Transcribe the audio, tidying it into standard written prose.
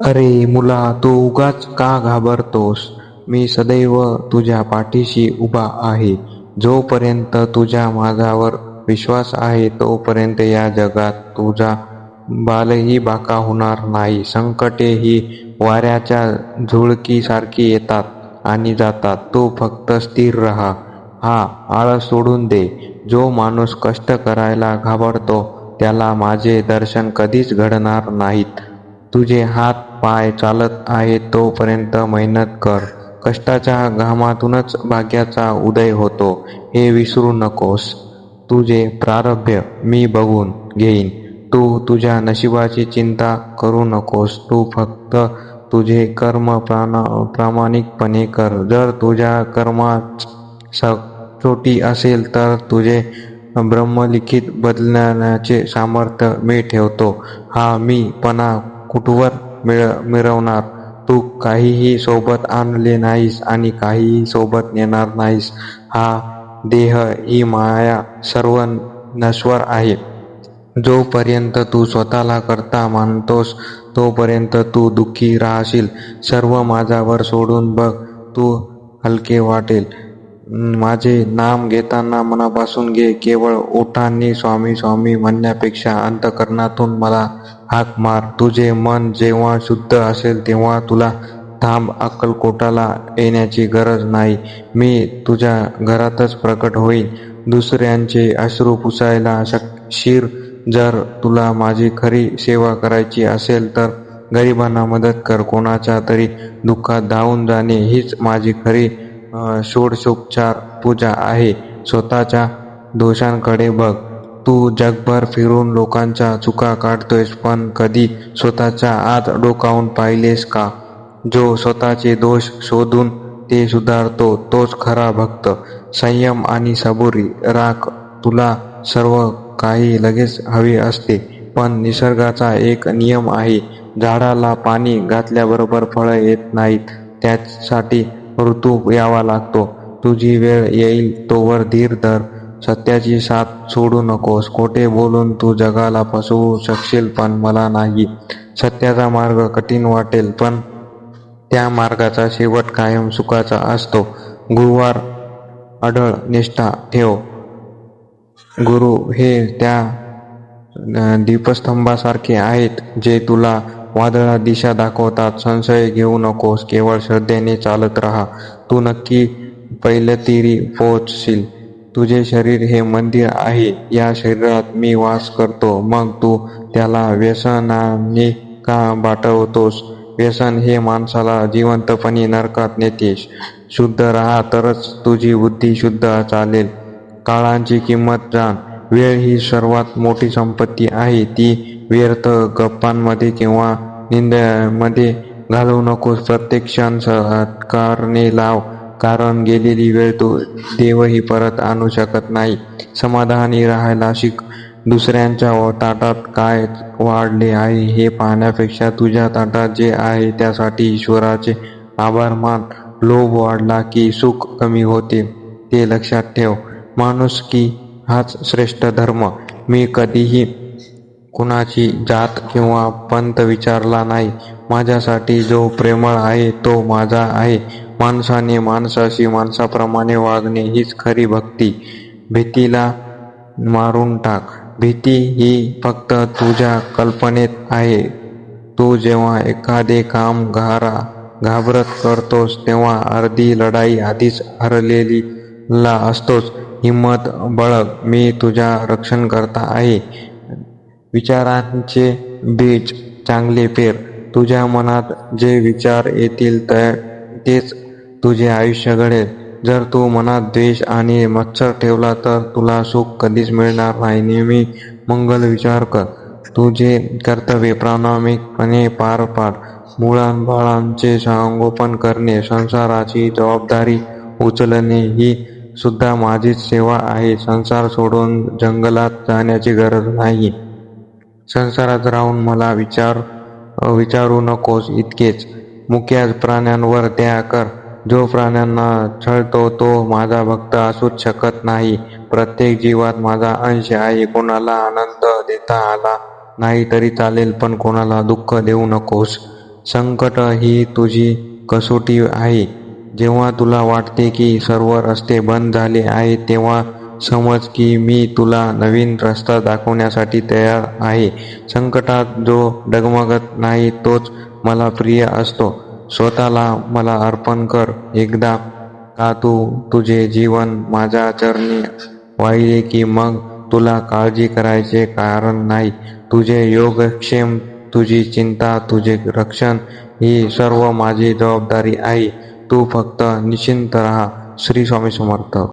अरे मुला, तू उगाच का घाबरतोस? मी सदैव तुझ्या पाठीशी उभा आहे. जोपर्यंत तुझ्या माझ्यावर विश्वास आहे तोपर्यंत या जगात तुझा बालही बाका होणार नाही. संकटे ही वाऱ्याच्या झुळकीसारखी येतात आणि जातात. तू फक्त स्थिर राहा. हा आळस सोडून दे. जो माणूस कष्ट करायला घाबरतो त्याला माझे दर्शन कधीच घडणार नाहीत. तुझे हात पाय चालत आहेत तोपर्यंत मेहनत कर. कष्टाच्या घामातूनच भाग्याचा उदय होतो हे विसरू नकोस. तुझे प्रारब्ध मी बघून घेईन. तू तुझ्या नशिबाची चिंता करू नकोस. तू फक्त तुझे कर्म प्रामाणिकपणे कर. जर तुझ्या कर्मात सचोटी असेल तर तुझे ब्रह्मलिखित बदलण्याचे सामर्थ्य मी ठेवतो. हा मी पणा कुठवर मिरवणार? तू काहीही सोबत आणले नाहीस आणि काहीही सोबत नेणार नाहीस. हा देह, ही माया सर्व नश्वर आहे. जोपर्यंत तू स्वतःला कर्ता मानतोस तोपर्यंत तू दुःखी राहशील. सर्व माझ्यावर सोडून बघ, तू हलके वाटेल. माझे नाम घेताना मनापासून घे. केवळ ओठांनी स्वामी स्वामी म्हणण्यापेक्षा अंतःकरणातून मला हाक मार. तुझे मन जेव्हा शुद्ध असेल तेव्हा तुला थांब अक्कलकोटला येण्याची गरज नाही. मी तुझ्या घरातच प्रकट होईन. दुसऱ्यांचे अश्रू पुसायला शिर. जर तुला माझी खरी सेवा करायची असेल तर गरिबांना मदत कर. कोणाच्या तरी दुःखात धावून जाणे हीच माझी खरी षोडशोपचार पूजा आहे. स्वतःच्या दोषांकडे बघ. तू जगभर फिरून लोकांच्या चुका काढतोयस, पण कधी स्वतःच्या आत डोकावून पाहिलेस का? जो स्वतःचे दोष शोधून ते सुधारतो तोच खरा भक्त. संयम आणि सबुरी राख. तुला सर्व काही लगेच हवे असते, पण निसर्गाचा एक नियम आहे. झाडाला पाणी घातल्याबरोबर फळं येत नाहीत. त्यासाठी ऋतू यावा लागतो. तुझी वेळ येईल तोवर धीर धर. सत्याची साथ सोडू नकोस. खोटे बोलून तू जगाला फसवू शकशील पण मला नाही. सत्याचा मार्ग कठीण वाटेल पण त्या मार्गाचा शेवट कायम सुखाचा असतो. गुरुवार अढळ निष्ठा ठेव. गुरु हे त्या दीपस्तंभासारखे आहेत जे तुला वादळात दिशा दाखवतात. संशय घेऊ नकोस. केवळ श्रद्धेने चालत राहा. तू नक्की पैलतीरी पोहोचशील. तुझे शरीर हे मंदिर आहे. या शरीरात मी वास करतो. मग तू त्याला व्यसनाने का बाटवतोस? व्यसन हे माणसाला जिवंतपणी नरकात नेते. शुद्ध राहा तरच तुझी बुद्धी शुद्ध चालेल. काळाची किंमत जाण. वेळ ही सर्वात मोठी संपत्ती आहे. ती व्यर्थ गप्पांमध्ये किंवा निंदेमध्ये घालवू नकोस. प्रत्येक क्षण सत्कारने लाव, कारण गेलेली वेळ देवही परत आणू शकत नाही. समाधानी राहायला शिक. दुसऱ्यांच्या ताटात काय वाढले आहे हे पाहण्यापेक्षा तुझ्या ताटात जे आहे त्यासाठी ईश्वराचे आभार मान. लोभ वाढला की सुख कमी होते ते लक्षात ठेव. माणुसकी हाच श्रेष्ठ धर्म. मी कधीही कुणाची जात किंवा पंथ विचारला नाही. माझ्यासाठी जो प्रेमळ आहे तो माझा आहे. माणसाने माणसाशी माणसाप्रमाणे वागणे हीच खरी भक्ती. भीतीला मारून टाक. भीती ही फक्त तुझ्या कल्पनेत आहे. तू जेव्हा एखादे काम घाबरत करतोस तेव्हा अर्धी लढाई आधीच हरलेला असतोस. हिम्मत बाळग. मी तुझा रक्षणकर्ता आहे. विचारांचे बीज चांगले पेर. तुझ्या मनात जे विचार येतील तेच तुझे आयुष्य घडेल. जर तू मनात द्वेष आणि मत्सर ठेवला तर तुला सुख कधीच मिळणार नाही. नेहमी मंगल विचार कर. तुझे कर्तव्य प्रामाणिकपणे पार पाड. मुलांबाळांचे संगोपन करणे, संसाराची जबाबदारी उचलणे ही सुद्धा माझीच सेवा आहे. संसार सोडून जंगलात जाण्याची गरज नाही. संसारात राहून मला विचारू नकोस. इतकेच. मुक्या प्राण्यांवर दया कर. जो प्राण्यांना छळतो तो माझा भक्त असूच शकत नाही. प्रत्येक जीवात माझा अंश आहे. कोणाला आनंद देता आला नाही तरी चालेल पण कोणाला दुःख देऊ नकोस. संकट ही तुझी कसोटी आहे. जेव्हा तुला वाटते की सर्व रस्ते बंद झाले आहेत तेव्हा समज की मी तुला नवीन रस्ता दाखवण्यासाठी तयार आहे. संकटात जो डगमगत नाही तोच मला प्रिय असतो. स्वतःला मला अर्पण कर. एकदा का तू तुझे जीवन माझ्या चरणी वाहिले की मग तुला काळजी करायचे कारण नाही. तुझे योगक्षेम, तुझी चिंता, तुझे रक्षण ही सर्व माझी जबाबदारी आहे. तू फक्त निश्चिंत राहा. श्री स्वामी समर्थ.